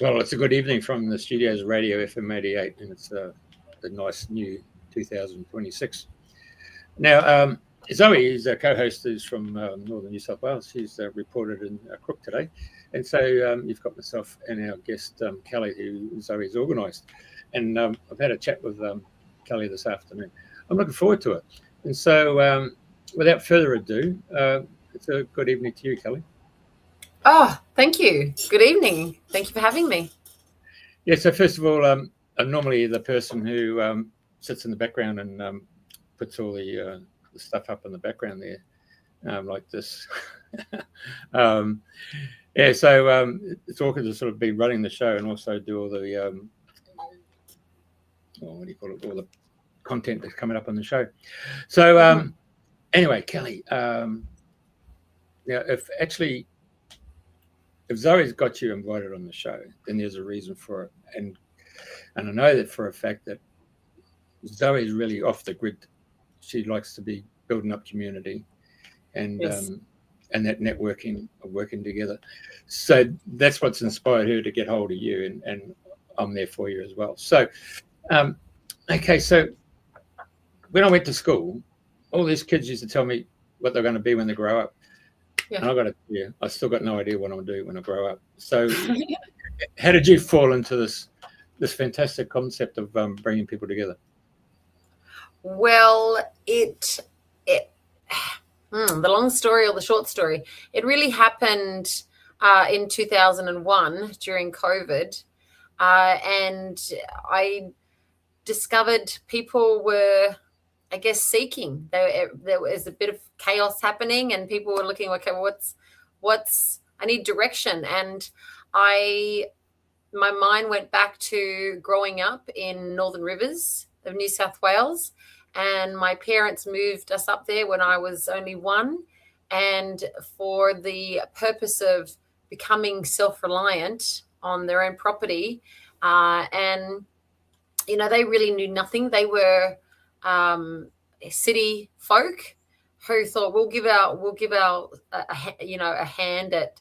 Well, it's a good evening from the studios of Radio FM 88, and it's a nice new 2026. Now, Zoe is a co-host who's from Northern New South Wales. She's reported in Crook today. And so you've got myself and our guest, Kelli, who Zoe's organised. And I've had a chat with Kelli this afternoon. I'm looking forward to it. And so without further ado, it's a good evening to you, Kelli. Oh, thank you. Good evening. Thank you for having me. Yeah, so first of all, I'm normally the person who sits in the background and puts all the stuff up in the background there, like this. Yeah, so it's awkward to sort of be running the show and also do all the, what do you call it, all the content that's coming up on the show. So anyway, Kelli, now if Zoe's got you invited on the show, then there's a reason for it. And I know that for a fact that Zoe's really off the grid. She likes to be building up community and Yes. And that networking of working together. So that's what's inspired her to get hold of you, and I'm there for you as well. So, okay, so when I went to school, all these kids used to tell me what they're going to be when they grow up. Yeah. And I got to tell you, I still got no idea what I'm going to do when I grow up. So how did you fall into this fantastic concept of bringing people together? Well, the long story or the short story, it really happened in 2001 during COVID. And I discovered people were, I guess, seeking. There was a bit of chaos happening, and people were looking, okay, what's I need direction. And my mind went back to growing up in Northern Rivers of New South Wales, and my parents moved us up there when I was only one, and for the purpose of becoming self-reliant on their own property. And they really knew nothing. They were city folk who thought we'll give our a hand at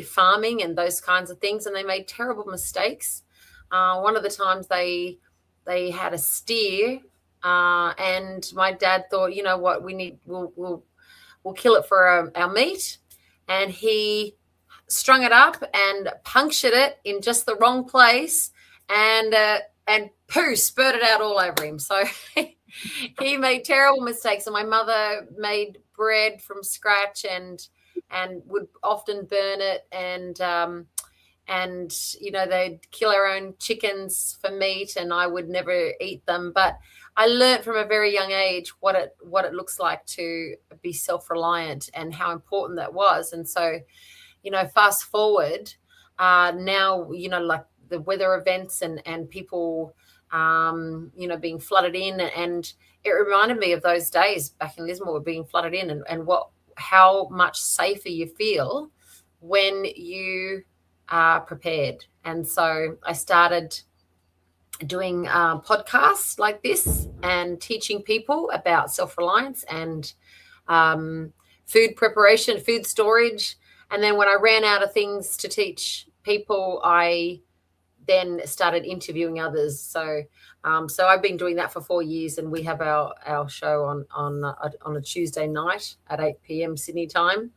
farming and those kinds of things, and they made terrible mistakes. One of the times they had a steer, and my dad thought, you know what, we'll kill it for our meat, and he strung it up and punctured it in just the wrong place, and poo spurted out all over him. So he made terrible mistakes. And my mother made bread from scratch and would often burn it, and they'd kill our own chickens for meat, and I would never eat them. But I learned from a very young age what it looks like to be self-reliant and how important that was. And so, fast forward now, like the weather events and people, being flooded in, and it reminded me of those days back in Lismore being flooded in, and how much safer you feel when you are prepared. And so I started doing podcasts like this and teaching people about self-reliance and food preparation, food storage. And then when I ran out of things to teach people, I then started interviewing others. So I've been doing that for 4 years, and we have our show on a Tuesday night at 8 p.m. Sydney time.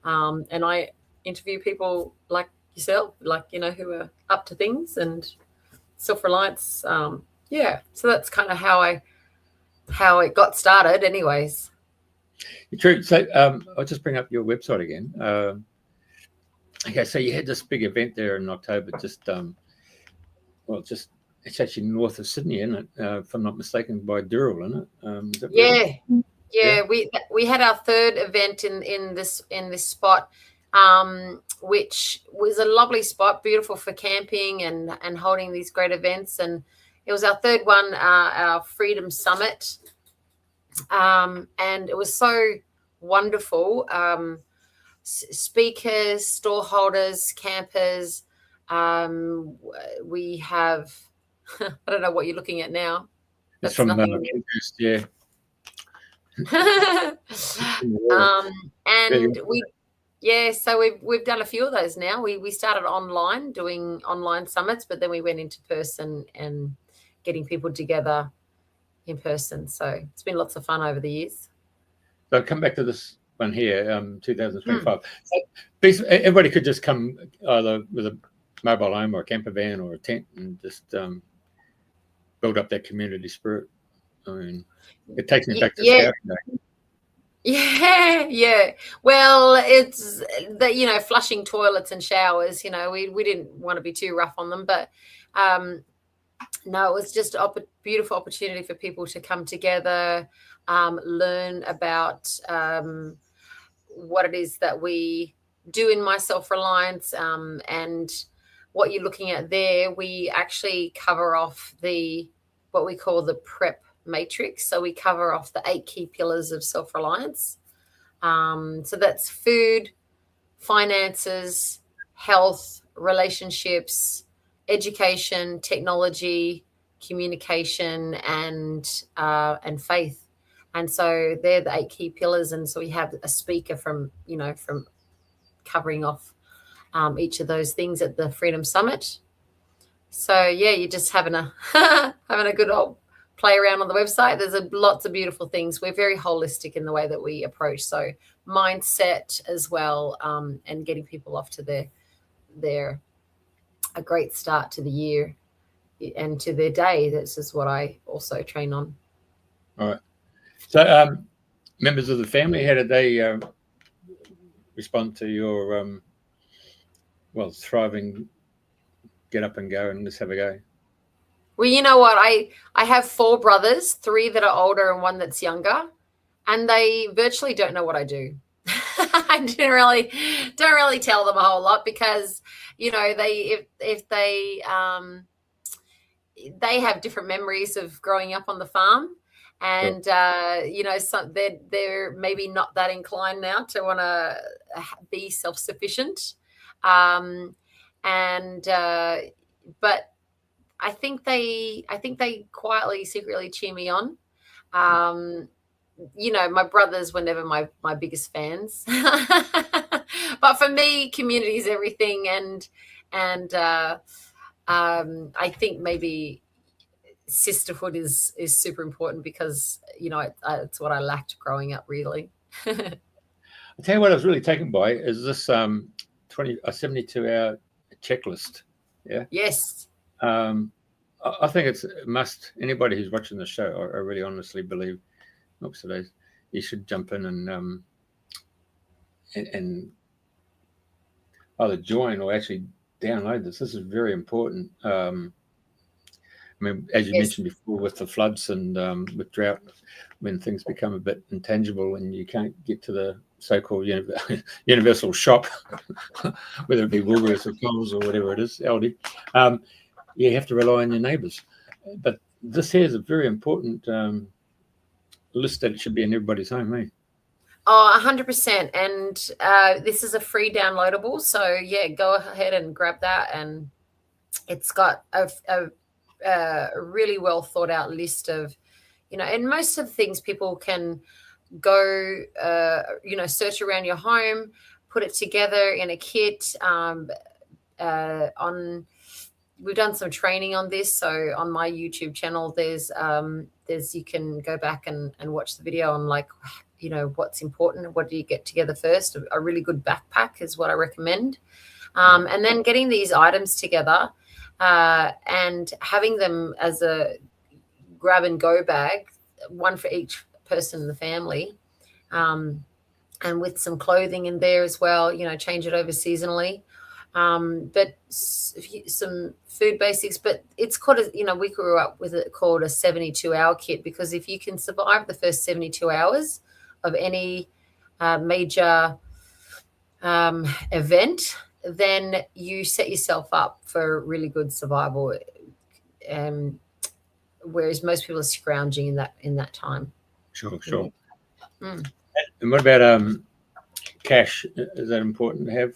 And I interview people like yourself, who are up to things and self-reliance. So that's kind of how it got started anyways. True. So I'll just bring up your website again. Okay, so you had this big event there in October, it's actually north of Sydney, isn't it? If I'm not mistaken, by Dural, isn't it? Is that right? Yeah. We had our third event in this spot, which was a lovely spot, beautiful for camping and holding these great events. And it was our third one, our Freedom Summit, and it was so wonderful. Speakers, stall holders, campers. We have, I don't know what you're looking at now. That's from Pinterest, yeah. And Yeah, so we've done a few of those now. We started online doing online summits, but then we went into person and getting people together in person. So it's been lots of fun over the years. So come back to this one here, 2025. So everybody could just come either with a mobile home or a camper van or a tent and just build up that community spirit. I mean, it takes me back to Scouting Day. Yeah. Well, it's that, flushing toilets and showers, we didn't want to be too rough on them, but no, it was just a beautiful opportunity for people to come together, learn about what it is that we do in My Self Reliance, and what you're looking at there. We actually cover off what we call the prep matrix. So we cover off the 8 key pillars of self-reliance. So that's food, finances, health, relationships, education, technology, communication, and faith. And so they're the 8 key pillars. And so we have a speaker from covering off each of those things at the Freedom Summit. So yeah, you're just having a good old play around on the website. There's lots of beautiful things. We're very holistic in the way that we approach. So mindset as well, and getting people off to a great start to the year and to their day. This is what I also train on. All right. So members of the family, how did they respond to your thriving get up and go and let's have a go? Well, you know what? I have 4 brothers, 3 that are older and 1 that's younger, and they virtually don't know what I do. I don't really tell them a whole lot because, if they have different memories of growing up on the farm, and they're maybe not that inclined now to want to be self-sufficient, but I think they quietly, secretly cheer me on. My brothers were never my biggest fans, but for me, community is everything, and I think maybe sisterhood is super important because it's what I lacked growing up, really. I'll tell you what I was really taken by is this 72-hour checklist. Yeah. Yes. I think it's a must. Anybody who's watching the show, I really honestly believe, you should jump in and either join or actually download this. This is very important. As you mentioned before, with the floods and with drought, when things become a bit intangible and you can't get to the so-called universal shop, whether it be Woolworths or Coles or whatever it is, Aldi, you have to rely on your neighbours. But this here is a very important list that it should be in everybody's home, eh? Oh, 100%. And this is a free downloadable. So, yeah, go ahead and grab that. And it's got a really well thought out list of, and most of the things people can go, search around your home, put it together in a kit. We've done some training on this. So on my YouTube channel, there's you can go back and watch the video on what's important. What do you get together first? A really good backpack is what I recommend. And then getting these items together and having them as a grab and go bag, one for each person in the family, and with some clothing in there as well, change it over seasonally. But some food basics, but it's called we grew up with it called a 72-hour kit, because if you can survive the first 72 hours of any major event, then you set yourself up for really good survival. Whereas most people are scrounging in that time. Sure. And what about cash? Is that important to have?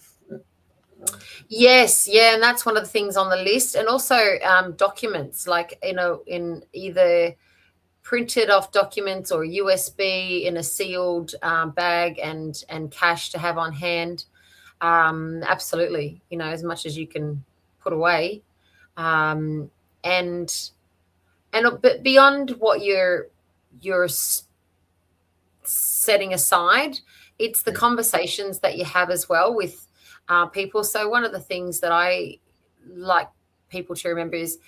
Yes, yeah, and that's one of the things on the list. And also documents, in either printed off documents or USB in a sealed bag, and cash to have on hand. Absolutely, as much as you can put away, and but beyond what you're setting aside, it's the conversations that you have as well with people. So one of the things that I like people to remember is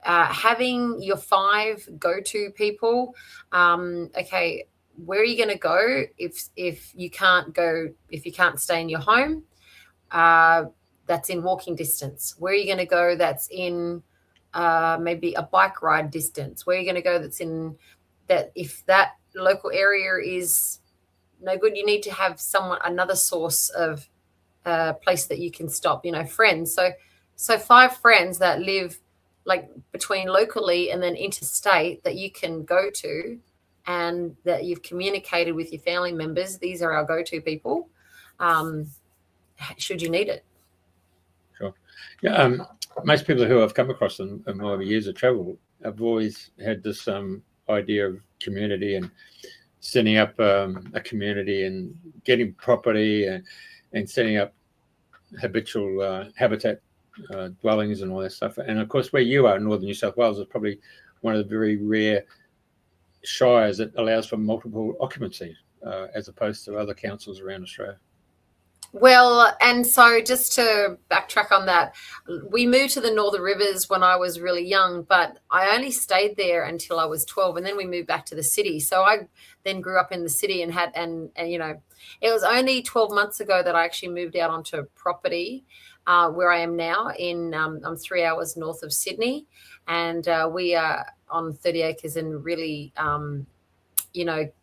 having your 5 go-to people. Okay, where are you going to go if you can't stay in your home? That's in walking distance. Where are you going to go? That's in maybe a bike ride distance. Where are you going to go? That's in that. If that local area is no good, you need to have another source of place that you can stop. Friends. So 5 friends that live like between locally and then interstate that you can go to, and that you've communicated with your family members. These are our go-to people. Should you need it. Sure. Yeah. Most people who I've come across in my years of travel have always had this idea of community and setting up a community and getting property and setting up habitual habitat dwellings and all that stuff. And of course, where you are in northern New South Wales is probably one of the very rare shires that allows for multiple occupancy, as opposed to other councils around Australia. Well, and so just to backtrack on that, we moved to the Northern Rivers when I was really young, but I only stayed there until I was 12, and then we moved back to the city. So I then grew up in the city and it was only 12 months ago that I actually moved out onto property where I am now. I'm 3 hours north of Sydney, and we are on 30 acres and really,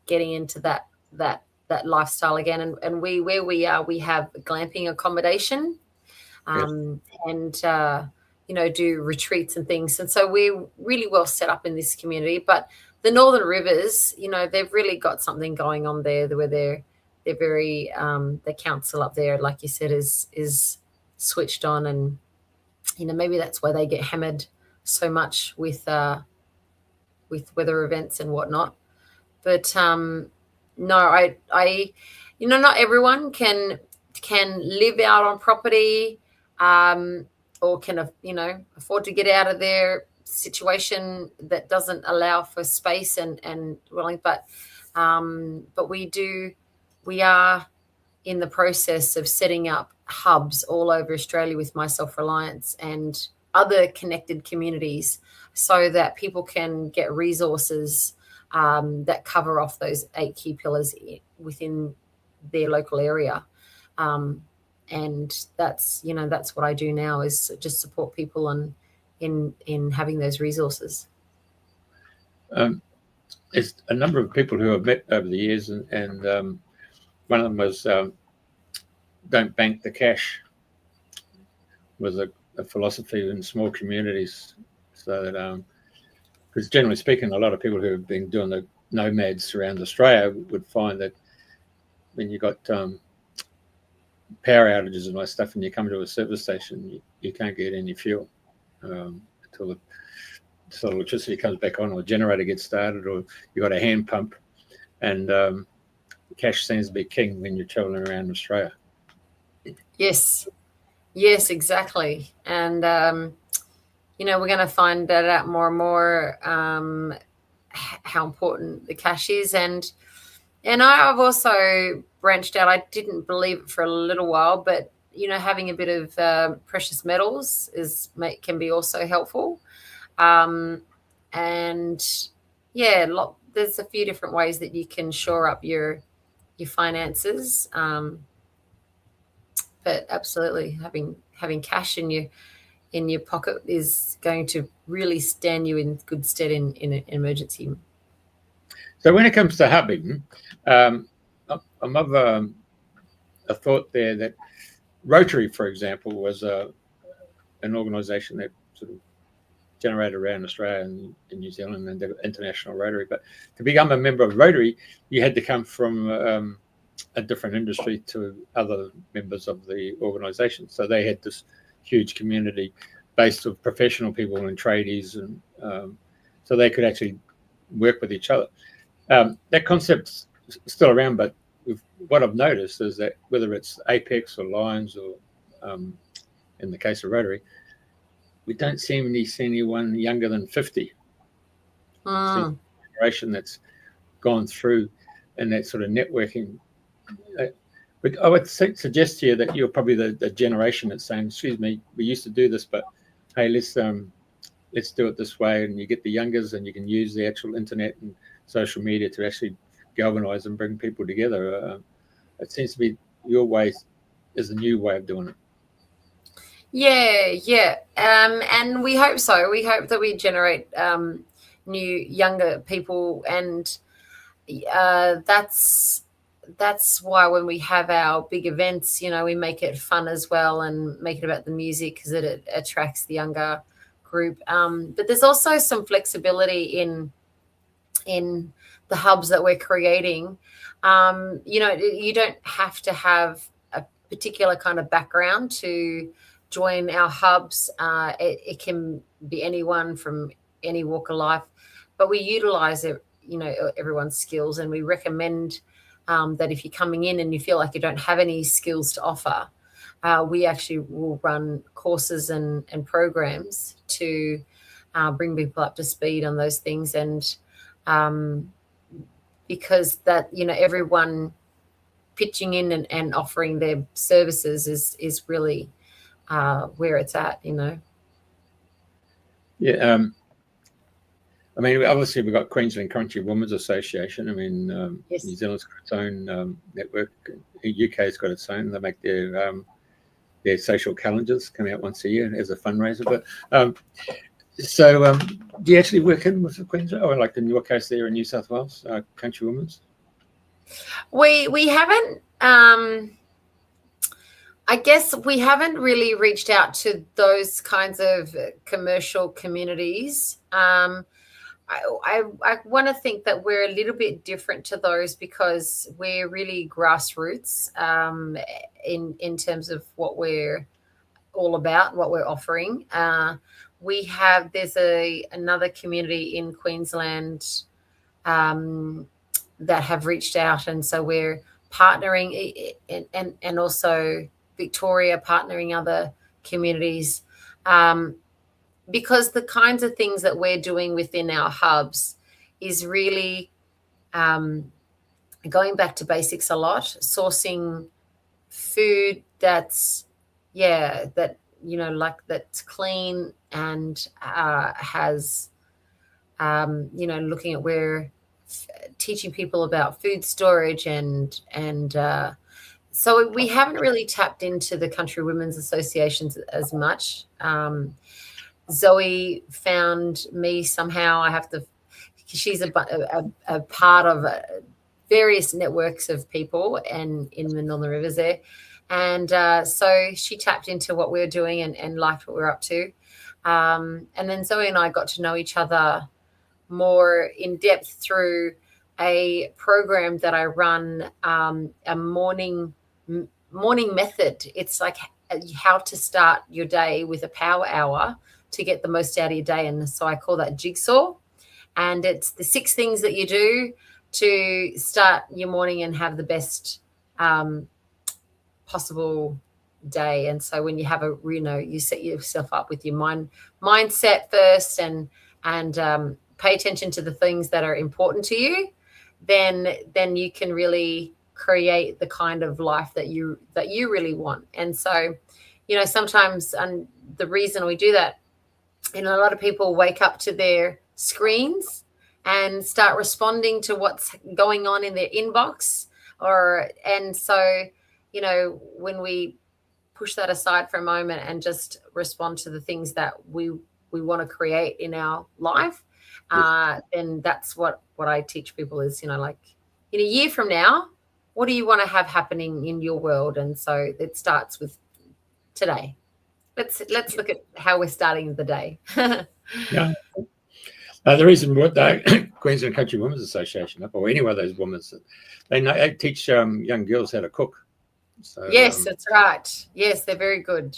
getting into that lifestyle again. And where we are, we have glamping accommodation, and do retreats and things. And so we're really well set up in this community. But the Northern Rivers, they've really got something going on there where they're very the council up there, like you said, is switched on, and maybe that's why they get hammered so much with weather events and whatnot. But no, I not everyone can live out on property, or can afford to get out of their situation that doesn't allow for space and dwelling. But we are in the process of setting up hubs all over Australia with My Self Reliance and other connected communities, so that people can get resources that cover off those 8 key pillars within their local area. And that's what I do now, is just support people in having those resources. There's a number of people who I've met over the years, and one of them was don't bank the cash, was a philosophy in small communities. So that because generally speaking, a lot of people who have been doing the nomads around Australia would find that when you got power outages and all that stuff, and you come to a service station, you can't get any fuel until the electricity comes back on, or a generator gets started, or you got a hand pump. And cash seems to be king when you're traveling around Australia. Yes, exactly. And we're going to find that out more and more, how important the cash is. And I've also branched out. I didn't believe it for a little while, but having a bit of precious metals can be also helpful. And there's a few different ways that you can shore up your finances. But absolutely, having cash in your pocket is going to really stand you in good stead in an emergency. So when it comes to hubbing, I'm of a thought there that Rotary, for example, was an organisation that sort of generated around Australia and in New Zealand, and the International Rotary. But to become a member of Rotary, you had to come from a different industry to other members of the organisation. So they had this huge community based of professional people and tradies, and so they could actually work with each other. That concept's still around, but what I've noticed is that whether it's Apex or Lions or in the case of Rotary, we don't seem to see anyone younger than 50. Mm. Generation that's gone through and that sort of networking. But I would suggest to you that you're probably the generation that's saying, excuse me, we used to do this, but hey, let's do it this way. And you get the youngers and you can use the actual internet and social media to actually galvanize and bring people together. It seems to be your way is the new way of doing it. Yeah. And we hope so. We hope that we generate new, younger people, and that's why when we have our big events, we make it fun as well and make it about the music, because it attracts the younger group. But there's also some flexibility in the hubs that we're creating. You don't have to have a particular kind of background to join our hubs. It can be anyone from any walk of life, but we utilize it, everyone's skills, and we recommend that if you're coming in and you feel like you don't have any skills to offer, we actually will run courses and programs to bring people up to speed on those things. And because that, everyone pitching in and offering their services is really where it's at. Yeah. I mean, obviously we've got Queensland Country Women's Association. I mean, Yes. New Zealand's got its own network. The UK's got its own. They make their social calendars come out once a year as a fundraiser. But so do you actually work in with the Queensland, or like in your case there in New South Wales, Country Women's? We haven't. I guess we haven't really reached out to those kinds of commercial communities. I want to think that we're a little bit different to those, because we're really grassroots in terms of what we're all about, what we're offering. There's another community in Queensland that have reached out, and so we're partnering, and also Victoria partnering other communities. Because the kinds of things that we're doing within our hubs is really going back to basics a lot, sourcing food that's clean and has, looking at where teaching people about food storage and so we haven't really tapped into the Country Women's Associations as much. Zoe found me somehow. She's a part of various networks of people and in the Northern Rivers there. And so she tapped into what we were doing and liked what we were up to. And then Zoe and I got to know each other more in depth through a program that I run, a morning method. It's like how to start your day with a power hour to get the most out of your day. And so I call that Jigsaw. And it's the 6 things that you do to start your morning and have the best possible day. And so when you have you set yourself up with your mindset first and pay attention to the things that are important to you, then you can really create the kind of life that you really want. And so, sometimes, and the reason we do that, a lot of people wake up to their screens and start responding to what's going on in their inbox, and so, when we push that aside for a moment and just respond to the things that we want to create in our life, then that's what I teach people is, like in a year from now, what do you want to have happening in your world? And so it starts with today. Let's look at how we're starting the day. Yeah. The reason what the Queensland Country Women's Association, or any one of those women, they teach young girls how to cook. So, yes, that's right. Yes, they're very good.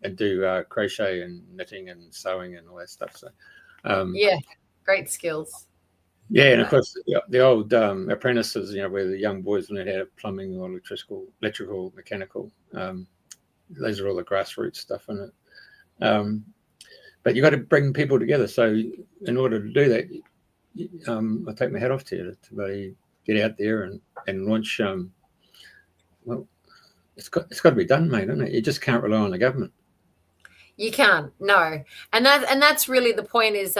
And do crochet and knitting and sewing and all that stuff. So, yeah, great skills. Yeah, and of course the old apprentices, where the young boys learn how to plumbing or electrical, mechanical. Those are all the grassroots stuff in it. But you've got to bring people together. So in order to do that, I take my hat off to you to really get out there and launch. Well, it's got to be done, mate, isn't it? You just can't rely on the government. You can't, no, and that's really the point, is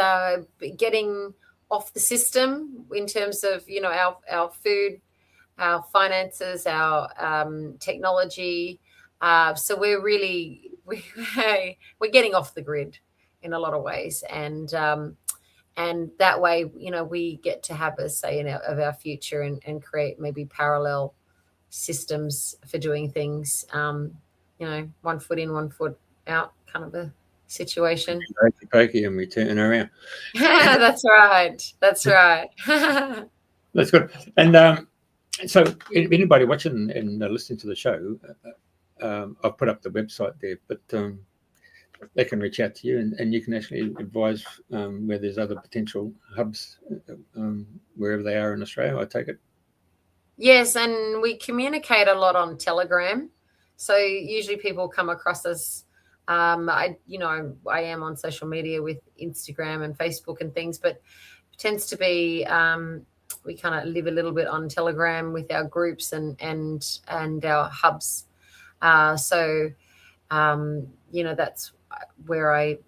getting off the system in terms of our food, our finances, our technology. So we're really we're getting off the grid in a lot of ways, and that way we get to have a say of our future and create maybe parallel systems for doing things. 1 foot in, 1 foot out kind of a situation. Pokey, and we turn around. That's right. That's good. And so anybody watching and listening to the show, I've put up the website there, but they can reach out to you, and you can actually advise where there's other potential hubs wherever they are in Australia, I take it. Yes, and we communicate a lot on Telegram. So usually people come across us. I am on social media with Instagram and Facebook and things, but it tends to be we kind of live a little bit on Telegram with our groups and our hubs. So that's where I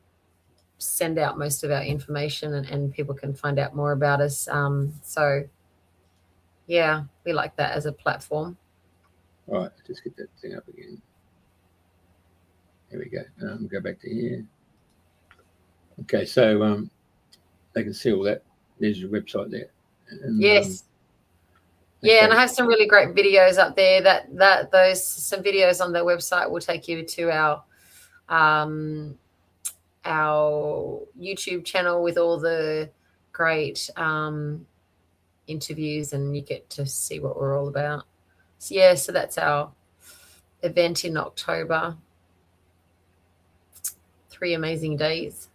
send out most of our information, and people can find out more about us. So yeah, we like that as a platform. All right, just get that thing up again. Here we go. Go back to here. Okay, so they can see all that. There's your website there. And, yes. Yeah, and I have some really great videos up there. Some videos on their website will take you to our YouTube channel with all the great interviews, and you get to see what we're all about. So yeah, so that's our event in October. 3 amazing days.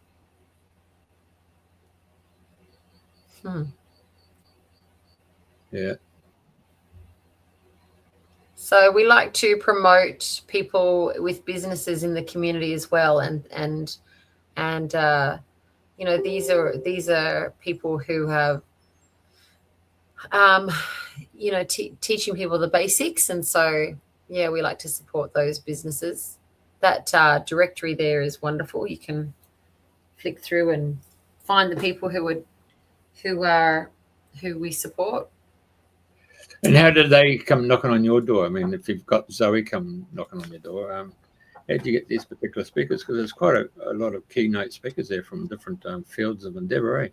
Yeah. So we like to promote people with businesses in the community as well, and these are people who have teaching people the basics, and so yeah, we like to support those businesses. That directory there is wonderful. You can flick through and find the people who we support. And how did they come knocking on your door? I mean, if you've got Zoe come knocking on your door, how do you get these particular speakers? Because there's quite a lot of keynote speakers there from different fields of endeavour, eh?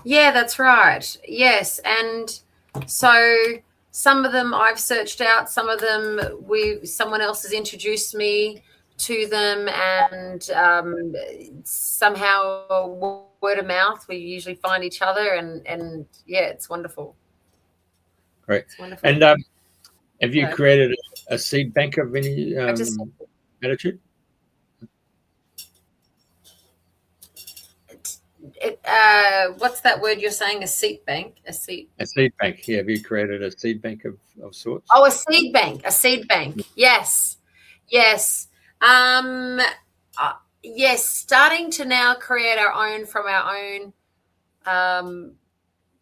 Yeah, that's right. Yes, and so some of them I've searched out. Some of them someone else has introduced me to them, and somehow word of mouth, we usually find each other, and yeah, it's wonderful. Great. And have you created a seed bank of any attitude? What's that word you're saying? A seed bank? A seed bank. Yeah. Have you created a seed bank of sorts? Oh, a seed bank. A seed bank. Yes. Yes. Yes. Starting to now create our own from our own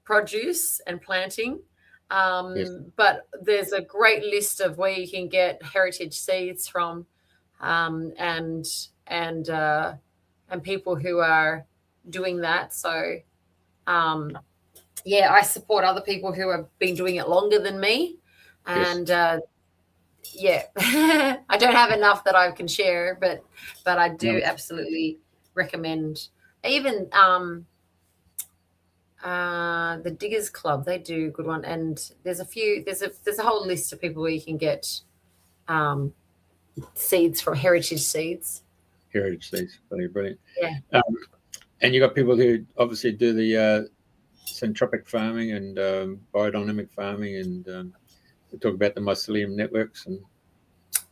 produce and planting. Yes. But there's a great list of where you can get heritage seeds from, and people who are doing that. So, I support other people who have been doing it longer than me, and I don't have enough that I can share, but I do absolutely recommend. Even the Diggers Club, they do a good one, and there's a whole list of people where you can get seeds from heritage seeds. Brilliant. Yeah. And you got people who obviously do the syntropic farming and biodynamic farming, and we talk about the mycelium networks. And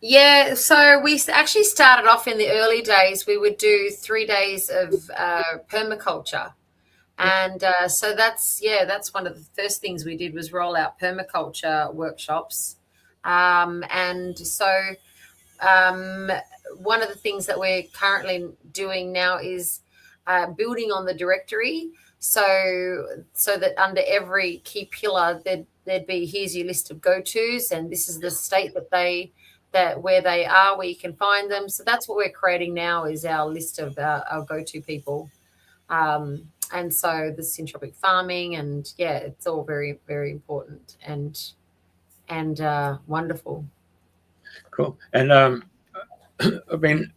yeah, so we actually started off in the early days. We would do 3 days of permaculture. And so that's one of the first things we did was roll out permaculture workshops. And so one of the things that we're currently doing now is building on the directory, so that under every key pillar there'd be, here's your list of go-tos, and this is the state where they are, where you can find them. So that's what we're creating now, is our list of our go-to people. And so the syntropic farming, and it's all very, very important and wonderful. Cool. And I've been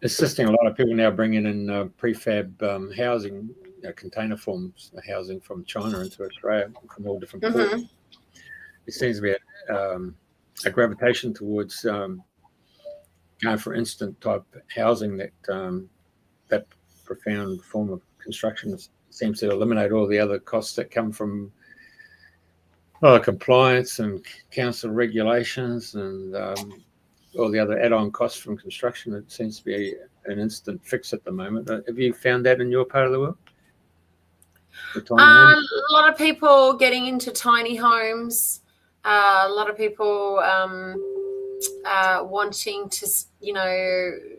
assisting a lot of people now bringing in prefab housing, container forms of housing from China into Australia from all different ports. It seems to be a gravitation towards going for instant type housing. That profound form of construction seems to eliminate all the other costs that come from compliance and council regulations and all the other add-on costs from construction. It seems to be an instant fix at the moment. Have you found that in your part of the world? A lot of people getting into tiny homes. A lot of people wanting to,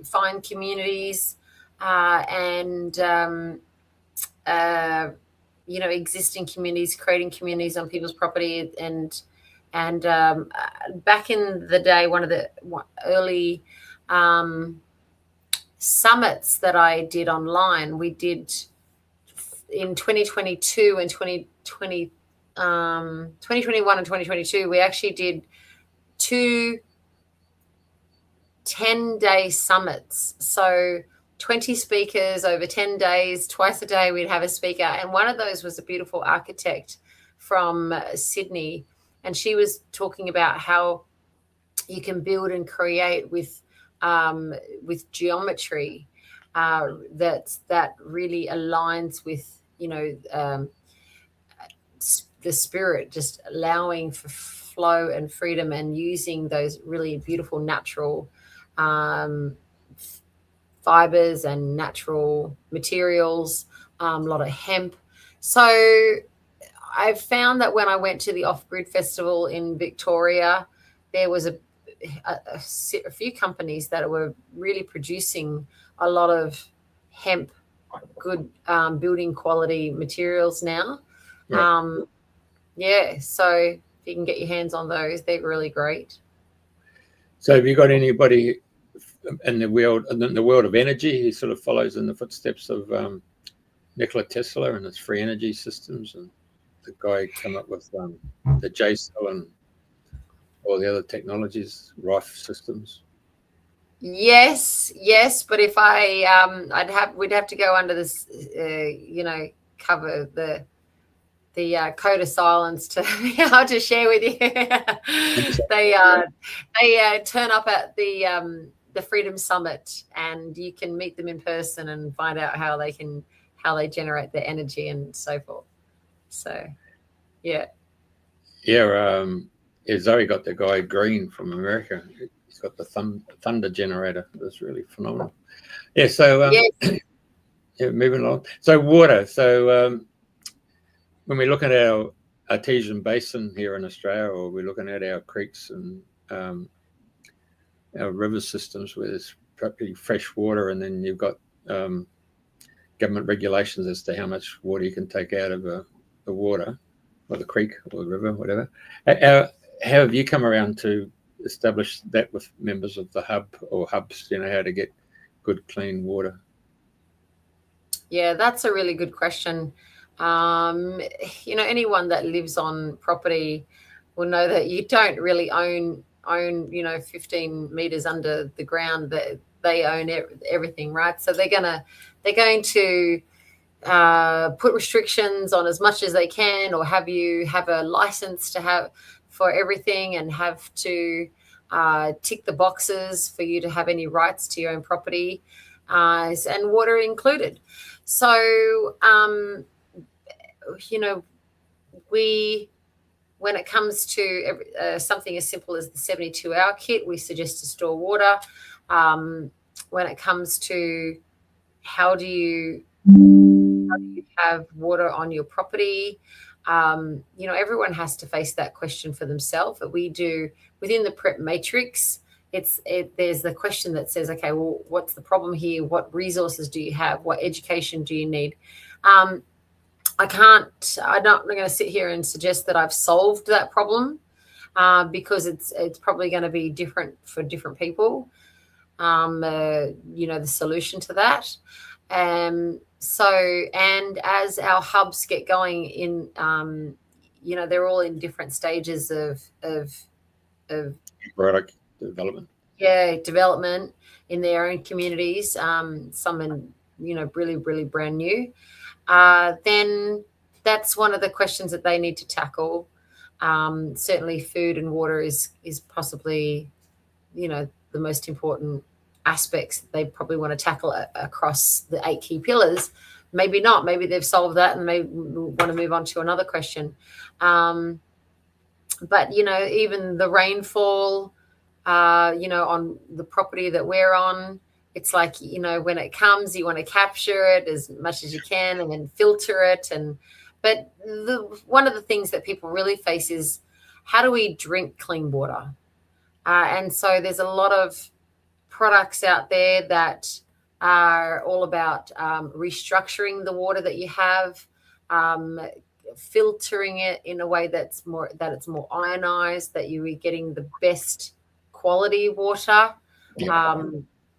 find communities and existing communities, creating communities on people's property. And back in the day, one of the early summits that I did online, we did in 2022 and 2021 and 2022, we actually did 2 10-day summits. So 20 speakers over 10 days, twice a day we'd have a speaker. And one of those was a beautiful architect from Sydney. And she was talking about how you can build and create with geometry that really aligns with, the spirit, just allowing for flow and freedom, and using those really beautiful natural fibers and natural materials, a lot of hemp. So I found that when I went to the Off-Grid Festival in Victoria, there was a few companies that were really producing a lot of hemp, good building quality materials now. So if you can get your hands on those, they're really great. So have you got anybody in the world of energy who sort of follows in the footsteps of Nikola Tesla and his free energy systems, and the guy came up with the J cell and all the other technologies, Rife systems? Yes, but if we'd have to go under this, cover the code of silence to be able to share with you. They turn up at the Freedom Summit, and you can meet them in person and find out how they generate their energy and so forth. So, Zoe got the guy Green from America. He's got the thunder generator. That's really phenomenal. So moving along. So water. So when we look at our artesian basin here in Australia, or we're looking at our creeks and our river systems where there's pretty fresh water, and then you've got government regulations as to how much water you can take out of the water, or the creek or the river, whatever. How have you come around to establish that with members of the hub or hubs, how to get good, clean water? Yeah, that's a really good question. Anyone that lives on property will know that you don't really own 15 meters under the ground. That they own everything, right? So they're going to put restrictions on as much as they can, or have you have a license to have for everything, and have to tick the boxes for you to have any rights to your own property, and water included. So when it comes to something as simple as the 72-hour kit, we suggest to store water. When it comes to how do you How do you have water on your property? Everyone has to face that question for themselves. But we do within the prep matrix. There's the question that says, okay, well, what's the problem here? What resources do you have? What education do you need? I'm not going to sit here and suggest that I've solved that problem, because it's probably going to be different for different people. The solution to that. And as our hubs get going in, they're all in different stages of product development. Yeah, development in their own communities. Some in, really, really brand new. Then that's one of the questions that they need to tackle. Certainly, food and water is possibly, the most important aspects that they probably want to tackle across the 8 key pillars. Maybe not. Maybe they've solved that and they want to move on to another question. But even the rainfall, on the property that we're on, it's like, when it comes, you want to capture it as much as you can and then filter it. But one of the things that people really face is, how do we drink clean water? And so there's a lot of products out there that are all about restructuring the water that you have, filtering it in a way that it's more ionized, that you are getting the best quality water.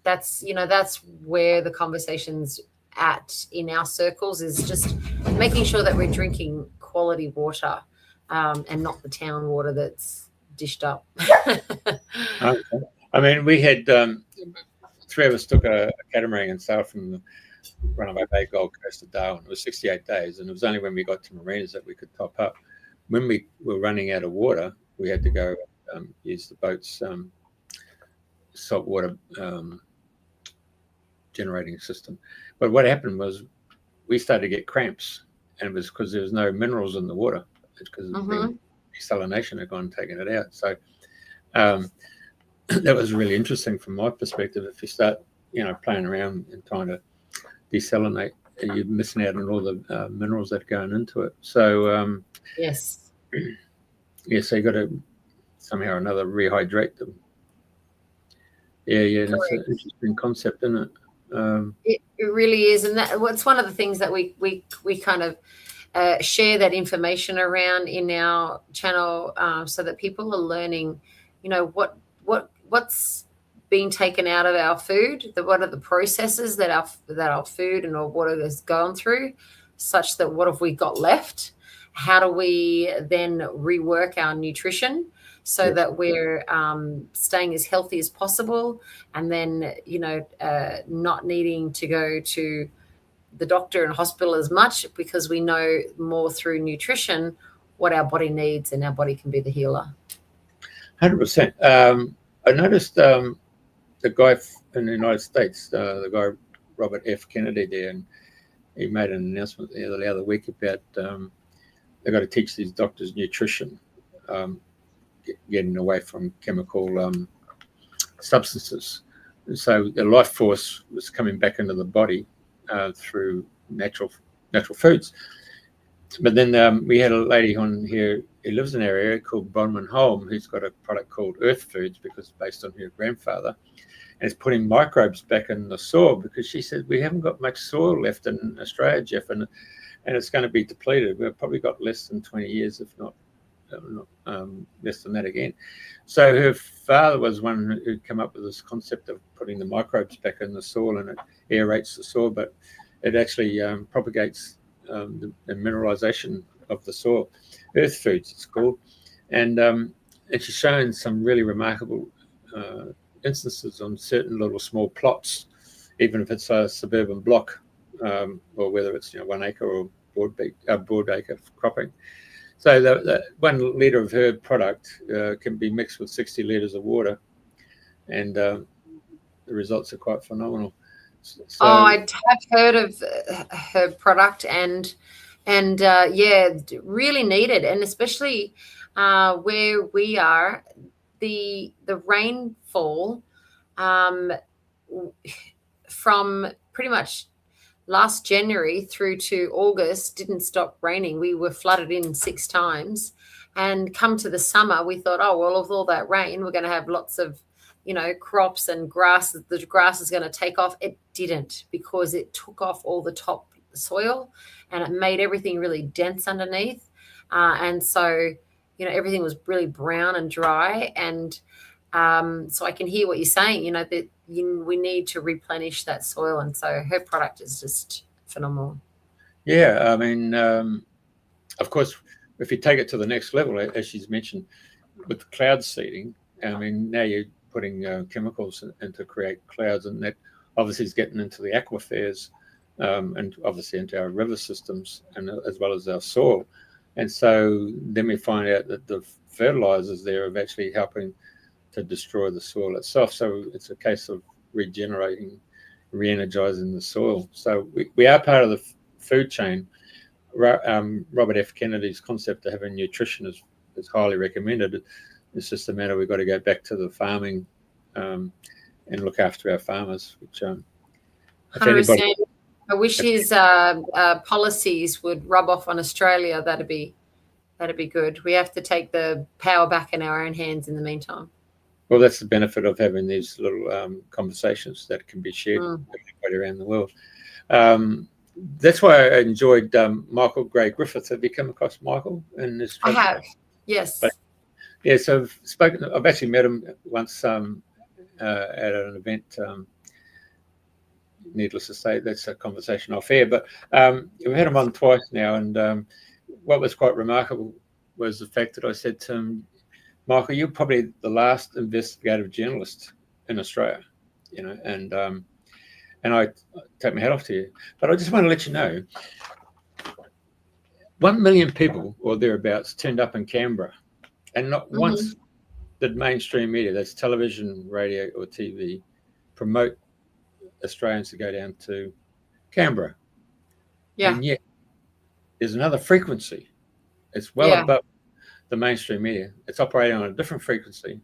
That's where the conversation's at in our circles, is just making sure that we're drinking quality water, and not the town water that's dished up. Okay. I mean, we had 3 of us took a catamaran and sailed from the Runaway Bay, Gold Coast to Darwin. It was 68 days, and it was only when we got to marinas that we could top up. When we were running out of water, we had to go use the boat's saltwater generating system. But what happened was we started to get cramps, and it was because there was no minerals in the water. It's because the desalination had gone and taken it out. So that was really interesting from my perspective. If you start, playing around and trying to desalinate, you're missing out on all the minerals that are going into it. So yes, so you got to somehow or another rehydrate them. Yeah, that's an interesting concept, isn't it? It really is, and it's one of the things that we kind of share that information around in our channel, so that people are learning, what's being taken out of our food, what are the processes that our food and our water has gone through, such that what have we got left? How do we then rework our nutrition so that we're staying as healthy as possible, and then not needing to go to the doctor and hospital as much, because we know more through nutrition what our body needs, and our body can be the healer. 100%. I noticed the guy in the United States, the guy Robert F. Kennedy there, and he made an announcement the other week about they've got to teach these doctors nutrition, getting away from chemical substances. And so the life force was coming back into the body through natural foods. But then we had a lady on here who lives in our area called Bronwyn Holm, who's got a product called Earth Foods, because it's based on her grandfather, and it's putting microbes back in the soil, because she said we haven't got much soil left in Australia, Jeff, and it's going to be depleted. We've probably got less than 20 years, if not less than that again. So her father was one who'd come up with this concept of putting the microbes back in the soil, and it aerates the soil, but it actually propagates the mineralization of the soil. Earth Foods, it's called. And she's shown some really remarkable instances on certain little small plots, even if it's a suburban block, or whether it's 1 acre or broad acre cropping. So the 1 litre of her product can be mixed with 60 litres of water, and the results are quite phenomenal. So, I have heard of her product, and really needed, and especially where we are, the rainfall from pretty much last January through to August didn't stop raining. We were flooded in 6 times. And come to the summer, we thought, oh, well, with all that rain, we're going to have lots of, crops and grass. The grass is going to take off. It didn't, because it took off all the top soil and it made everything really dense underneath. And so, everything was really brown and dry. And so I can hear what you're saying, that we need to replenish that soil. And so her product is just phenomenal. Yeah, I mean, of course, if you take it to the next level, as she's mentioned, with cloud seeding, I mean, now you're putting chemicals in to create clouds, and that obviously is getting into the aquifers and obviously into our river systems, and as well as our soil. And so then we find out that the fertilizers there are actually helping to destroy the soil itself. So it's a case of regenerating, re-energizing the soil. So we are part of the food chain. Robert F. Kennedy's concept of having nutrition is highly recommended. It's just a matter we've got to go back to the farming and look after our farmers. Which, 100%. I wish his policies would rub off on Australia. That'd be good. We have to take the power back in our own hands in the meantime. Well, that's the benefit of having these little conversations that can be shared everywhere around the world. That's why I enjoyed Michael Gray Griffith. Have you come across Michael in this? I have, yes. But, yeah, so I've actually met him once at an event. Needless to say, that's a conversation off air. But we've had him on twice now, and what was quite remarkable was the fact that I said to him, Michael, you're probably the last investigative journalist in Australia, and I take my hat off to you. But I just want to let you know, 1 million people or thereabouts turned up in Canberra, and not once did mainstream media, that's television, radio or TV, promote Australians to go down to Canberra. Yeah. And yet there's another frequency. It's well above the mainstream media. It's operating on a different frequency.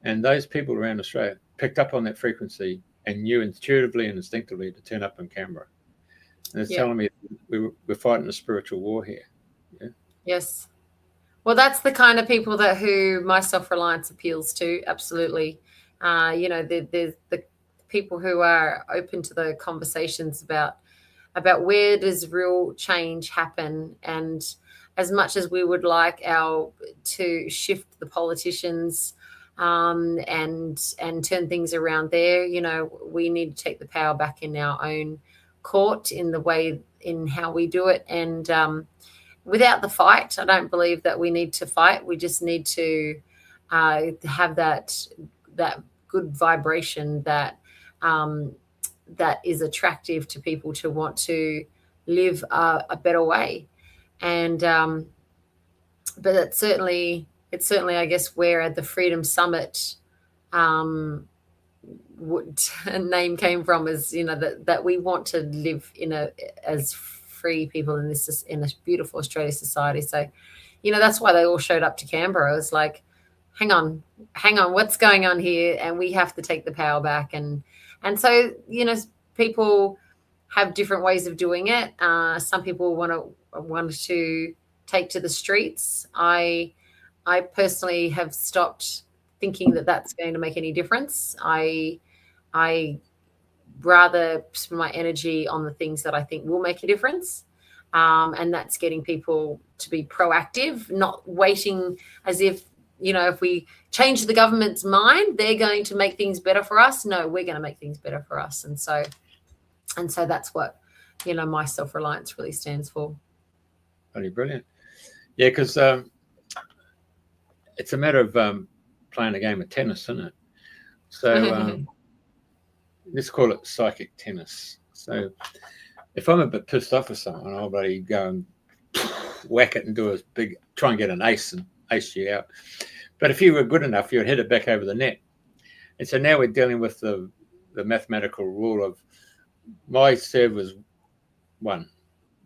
And those people around Australia picked up on that frequency and knew intuitively and instinctively to turn up in Canberra. And it's telling me we're fighting a spiritual war here. Yeah. Yes. Well, that's the kind of people who My Self Reliance appeals to. Absolutely. There's the people who are open to the conversations about where does real change happen. And as much as we would like to shift the politicians and turn things around there, we need to take the power back in our own court in how we do it. And without the fight, I don't believe that we need to fight. We just need to have that good vibration that is attractive to people to want to live a better way. And but it's certainly I guess where the Freedom Summit name came from, is that we want to live as free people in a beautiful Australia society. So that's why they all showed up to Canberra. It was like, hang on, what's going on here? And we have to take the power back. And so people have different ways of doing it. Some people want to take to the streets. I personally have stopped thinking that that's going to make any difference. I rather spend my energy on the things that I think will make a difference. And that's getting people to be proactive, not waiting as if, if we change the government's mind, they're going to make things better for us. No, we're going to make things better for us. And so that's what, My Self Reliance really stands for. Really brilliant. Yeah, because it's a matter of playing a game of tennis, isn't it? So let's call it psychic tennis. So if I'm a bit pissed off with someone, I'll bloody go and whack it and try and get an ace and ace you out. But if you were good enough, you'd hit it back over the net. And so now we're dealing with the mathematical rule of my serve was 1.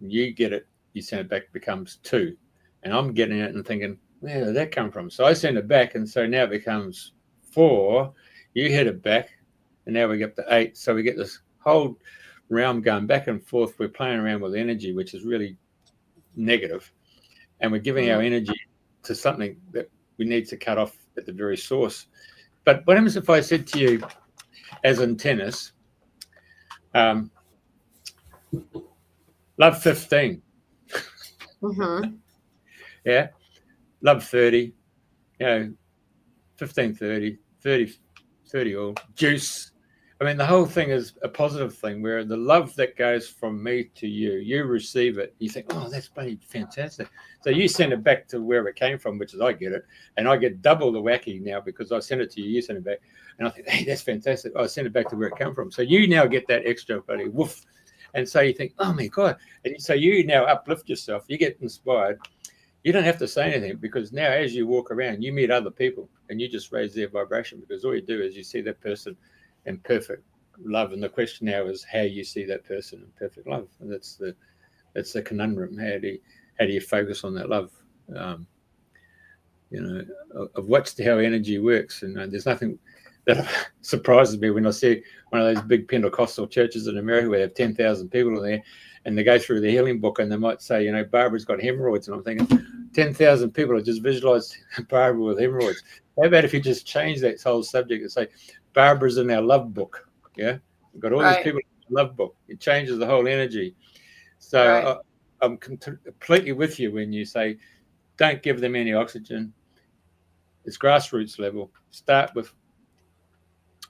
You get it, you send it back, becomes 2. And I'm getting it and thinking, where did that come from? So I send it back, and so now it becomes 4. You hit it back, and now we get to 8. So we get this whole realm going back and forth. We're playing around with energy, which is really negative, and we're giving our energy to something that we need to cut off at the very source. But what happens if I said to you, as in tennis, love 15, yeah, love 30, 15, 30, 30 all, juice. I mean, the whole thing is a positive thing where the love that goes from me to you receive it. You think, oh, that's bloody fantastic. So you send it back to where it came from, which is I get it. And I get double the wacky now because I send it to you, you send it back. And I think, hey, that's fantastic. I send it back to where it came from. So you now get that extra bloody woof. And so you think, oh, my God. And so you now uplift yourself. You get inspired. You don't have to say anything because now as you walk around, you meet other people and you just raise their vibration because all you do is you see that person in perfect love. And the question now is how you see that person in perfect love. And that's the conundrum. How do you focus on that love? I've watched how energy works. And there's nothing that surprises me when I see one of those big Pentecostal churches in America where they have 10,000 people in there and they go through the healing book and they might say, Barbara's got hemorrhoids. And I'm thinking, 10,000 people have just visualized Barbara with hemorrhoids. How about if you just change that whole subject and say, Barbara's in our love book. Yeah. We've got all these people in the love book. It changes the whole energy. So I'm completely with you when you say, don't give them any oxygen. It's grassroots level. Start with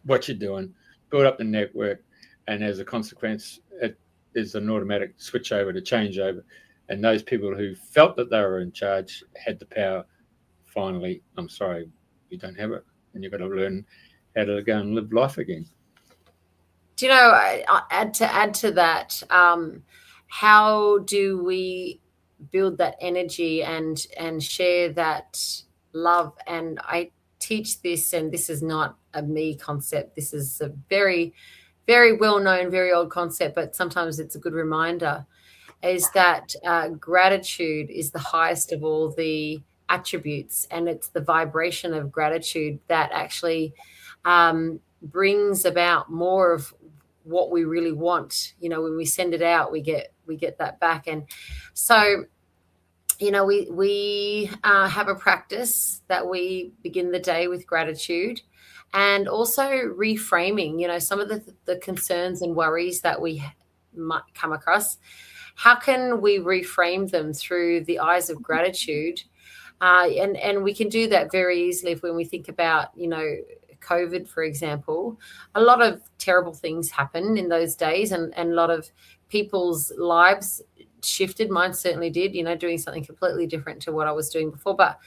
what you're doing, build up the network, and as a consequence, it is an automatic switch over to change over. And those people who felt that they were in charge had the power. Finally, I'm sorry, you don't have it, and you've got to learn how to go and live life again. Do you know, add to that, how do we build that energy and share that love? And I teach this, and this is not a me concept. This is a very, very well-known, very old concept, but sometimes it's a good reminder, is that gratitude is the highest of all the attributes, and it's the vibration of gratitude that actually brings about more of what we really want. When we send it out, we get that back. And so we have a practice that we begin the day with gratitude, and also reframing some of the concerns and worries that we might come across. How can we reframe them through the eyes of gratitude? And we can do that very easily when we think about COVID, for example. A lot of terrible things happen in those days, and a lot of people's lives shifted. Mine certainly did, doing something completely different to what I was doing before. But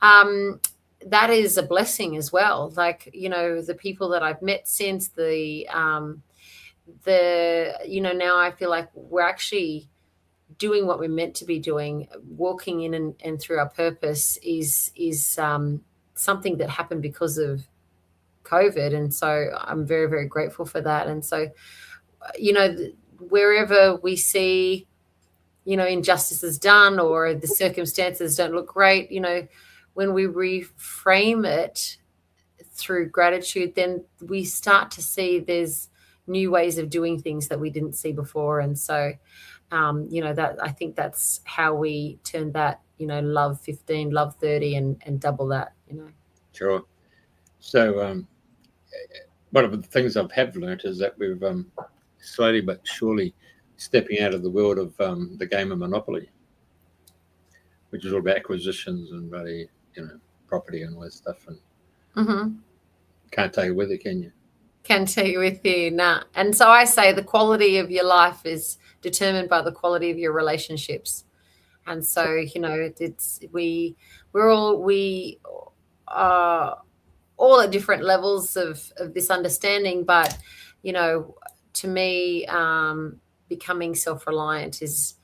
that is a blessing as well. Like, the people that I've met since now I feel like we're actually doing what we're meant to be doing. Walking in and through our purpose is something that happened because of COVID. And so I'm very, very grateful for that. And so, wherever we see, injustices done or the circumstances don't look great, when we reframe it through gratitude, then we start to see there's new ways of doing things that we didn't see before. And so, that I think that's how we turn that, love 15, love 30 and double that, Sure. So one of the things I have learned is that we've slowly but surely stepping out of the world of the game of Monopoly, which is all about acquisitions and really, property and all that stuff. And can't take it with you, can you? Can take it with you, nah. And so I say the quality of your life is determined by the quality of your relationships. And so, we're all at different levels of this understanding. But, to me, becoming self-reliant is,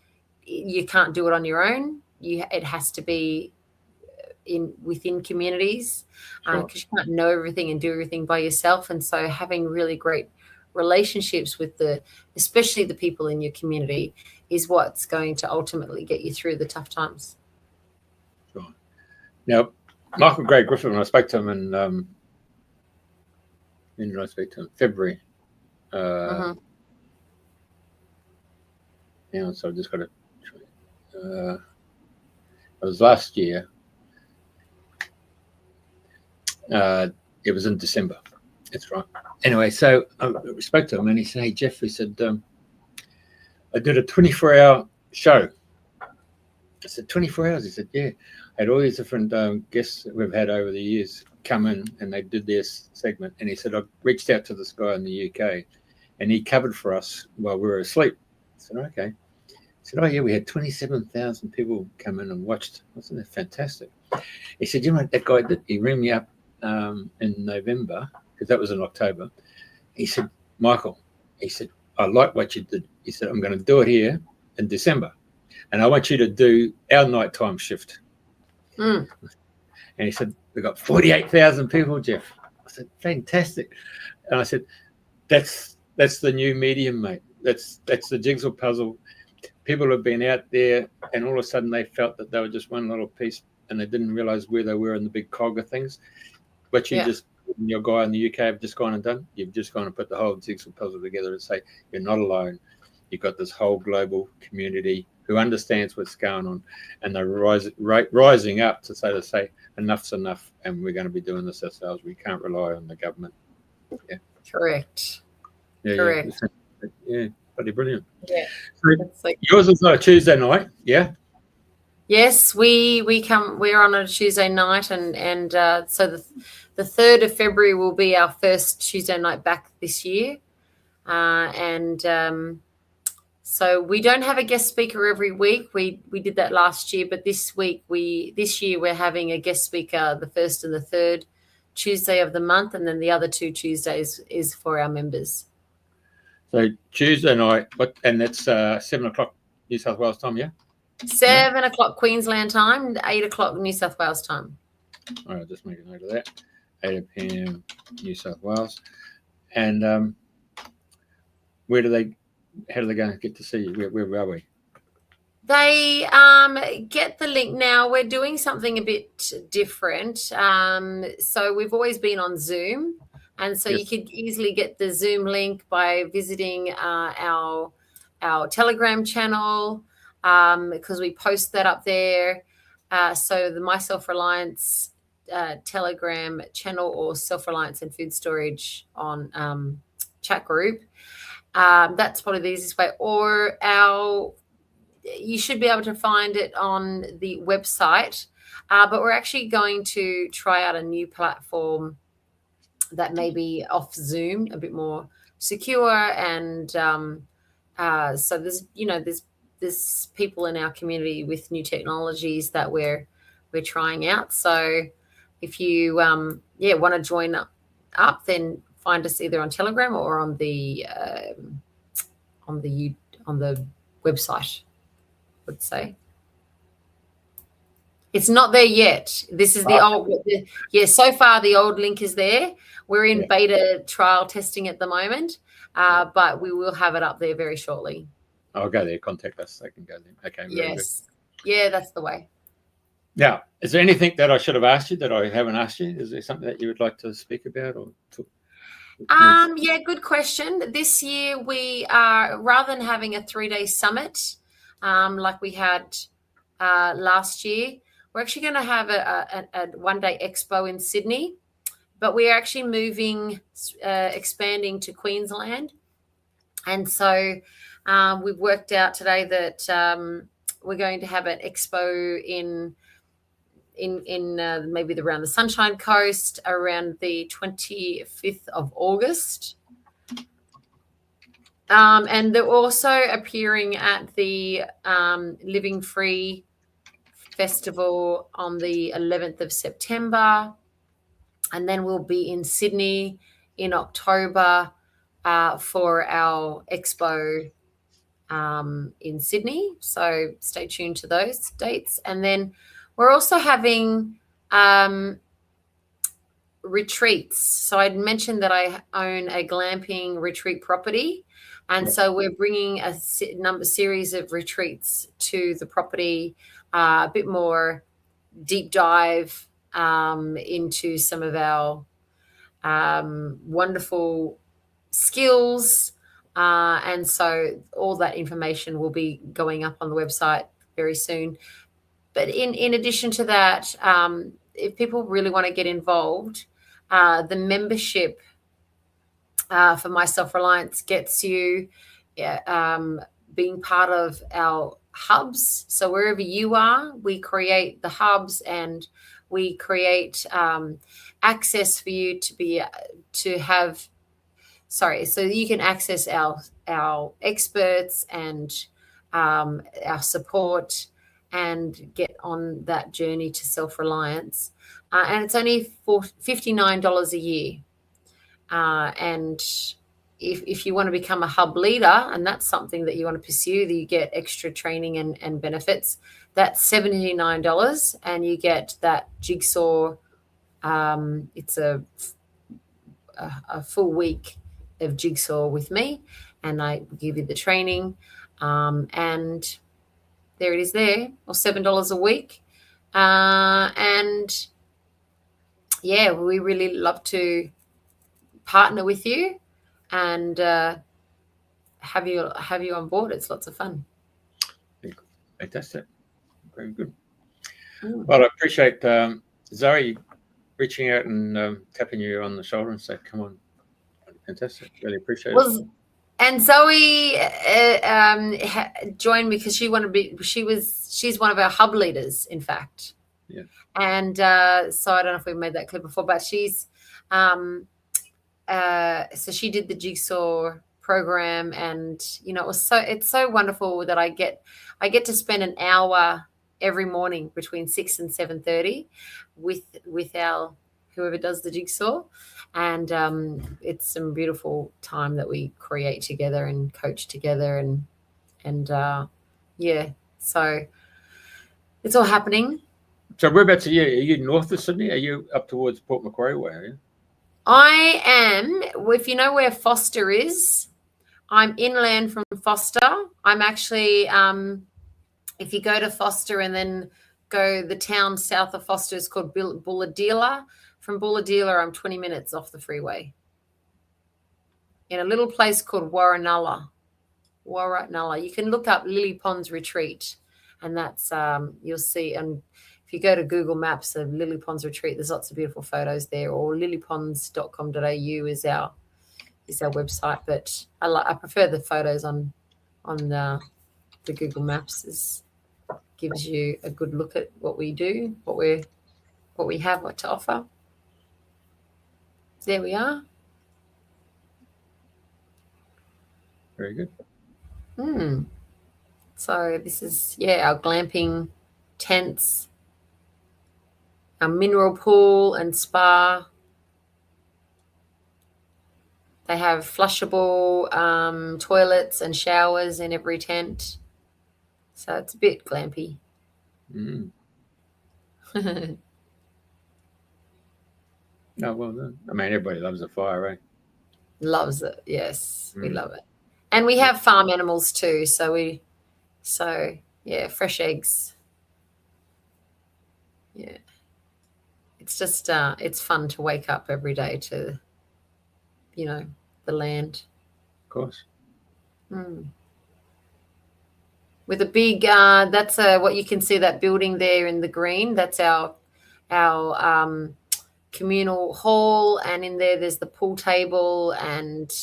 you can't do it on your own. It has to be within communities, because you can't know everything and do everything by yourself. And so having really great relationships with especially the people in your community is what's going to ultimately get you through the tough times. Sure. Now, Michael Gray Griffin, when I spoke to him in when did I speak to him? February. now, so I've just got to. It was last year. It was in December. That's right. Anyway, so I spoke to him and he said, "Hey, Jeff," he said, "I did a 24-hour show." I said, 24 hours? He said, "Yeah." I had all these different guests that we've had over the years come in and they did their segment. And he said, "I reached out to this guy in the UK and he covered for us while we were asleep." I said, "Okay." He said, "Oh, yeah, we had 27,000 people come in and watched. Wasn't that fantastic?" He said, "You know what, that guy did? He rang me up in November, because that was in October. He said, 'Michael,' he said, 'I like what you did.' He said, 'I'm going to do it here in December. And I want you to do our nighttime shift.'" And he said, "We've got 48,000 people, Jeff." I said, "Fantastic." And I said, that's the new medium, mate. That's the jigsaw puzzle. People have been out there and all of a sudden they felt that they were just one little piece and they didn't realize where they were in the big cog of things. What you just, your guy in the UK have just gone and done, you've just gone and put the whole jigsaw puzzle together and say, you're not alone. You've got this whole global community who understands what's going on, and they're rising up to say, enough's enough, and we're going to be doing this ourselves. We can't rely on the government. Yeah. Correct. Yeah, correct. Yeah, bloody brilliant. Yeah. So yours is a Tuesday night, yeah? Yes, we're on a Tuesday night, and so the 3rd of February will be our first Tuesday night back this year, so we don't have a guest speaker every week. We did that last year, but this year we're having a guest speaker the 1st and the 3rd Tuesday of the month, and then the other 2 Tuesdays is for our members. So Tuesday night, and that's 7 o'clock New South Wales time, yeah? 7 o'clock Queensland time, 8 o'clock New South Wales time. All right, just make a note of that. 8 p.m. New South Wales. And how do they go and get to see you? Where are we? They get the link now. We're doing something a bit different. So we've always been on Zoom. And so you could easily get the Zoom link by visiting our Telegram channel, because we post that up there. So the My Self Reliance Telegram channel, or Self Reliance and Food Storage on chat group. That's probably the easiest way. Or you should be able to find it on the website. But we're actually going to try out a new platform that may be off Zoom, a bit more secure. And so there's people in our community with new technologies that we're trying out. So if you want to join up, then find us either on Telegram or on the website. I would say it's not there yet. This is the old. So far the old link is there. We're in beta trial testing at the moment, but we will have it up there very shortly. I'll go there. Contact us. I can go there. Okay. Yes. Yeah, that's the way. Now, is there anything that I should have asked you that I haven't asked you? Is there something that you would like to speak about or talk? Yeah, good question. This year we are, rather than having a 3-day summit like we had last year, we're actually going to have a 1-day expo in Sydney, but we're actually moving, expanding to Queensland. And so we've worked out today that we're going to have an expo in maybe around the Sunshine Coast around the 25th of August. And they're also appearing at the Living Free Festival on the 11th of September. And then we'll be in Sydney in October for our expo in Sydney. So stay tuned to those dates. And then we're also having retreats. So I'd mentioned that I own a glamping retreat property. And so we're bringing a series of retreats to the property, a bit more deep dive into some of our wonderful skills And so all that information will be going up on the website very soon. But in addition to that, if people really want to get involved, the membership for My Self Reliance gets you being part of our hubs. So wherever you are, we create the hubs, and we create access for you to have. Sorry, so you can access our experts and our support and get on that journey to self-reliance. And it's only for $59 a year. And if you want to become a hub leader, and that's something that you want to pursue, that you get extra training and benefits, that's $79, and you get that jigsaw. It's a full week of jigsaw with me, and I give you the training, and there it is there, or $7 a week. And yeah, we really love to partner with you and have you on board. It's lots of fun. Fantastic. Very good. Well, I appreciate Zoe reaching out and tapping you on the shoulder and say, come on. Fantastic. Really appreciate it. And Zoe joined because she wanted to be. She's one of our hub leaders, in fact. Yeah. And so I don't know if we've made that clear before, but she's so she did the jigsaw program, and it's so wonderful that I get to spend an hour every morning between 6 and 7:30 with our whoever does the jigsaw. And it's some beautiful time that we create together and coach together, and yeah, so it's all happening. So whereabouts are you? Are you north of Sydney? Are you up towards Port Macquarie way? Are you? I am. If you know where Foster is, I'm inland from Foster. I'm actually, if you go to Foster and then go, the town south of Foster is called Bulladila. From Bulladila, I'm 20 minutes off the freeway in a little place called Warranalla. You can look up Lily Pond's Retreat, and that's you'll see. And if you go to Google Maps of Lily Pond's Retreat, there's lots of beautiful photos there. Or lilyponds.com.au is our website. But I prefer the photos on the Google Maps. It gives you a good look at what we do, what we have to offer. There we are. Very good. So this is, our glamping tents, our mineral pool and spa. They have flushable toilets and showers in every tent. So it's a bit glampy. No, well done. I mean, everybody loves a fire, right? Loves it. Yes, we love it. And we have farm animals too. So fresh eggs. Yeah. It's just, it's fun to wake up every day to, the land. Of course. With a big, that's what you can see, that building there in the green. That's our communal hall, and in there's the pool table and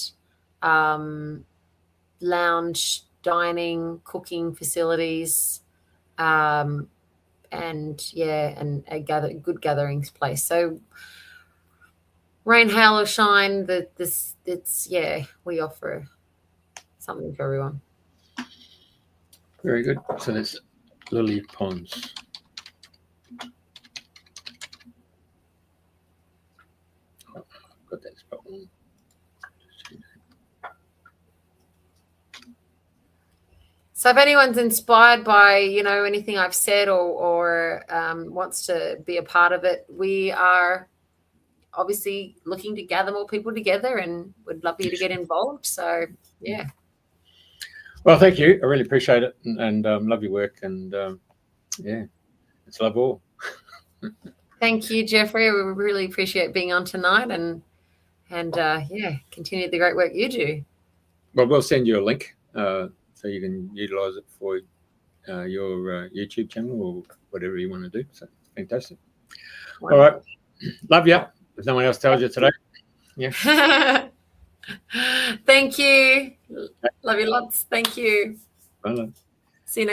lounge, dining, cooking facilities, and a good gatherings place. So rain, hail, or shine, we offer something for everyone. Very good. So that's Lily Ponds. Got that spot. So if anyone's inspired by, anything I've said or wants to be a part of it, we are obviously looking to gather more people together, and would love you to get involved. So, yeah. Well, thank you. I really appreciate it, and love your work, and it's love all. Thank you, Jeffrey. We really appreciate being on tonight, and continue the great work you do. well, we'll send you a link so you can utilize it for your YouTube channel or whatever you want to do. So fantastic. All right. Love you. If no one else tells you today. Yeah. Thank you. Love you lots. Thank you. Bye. See you next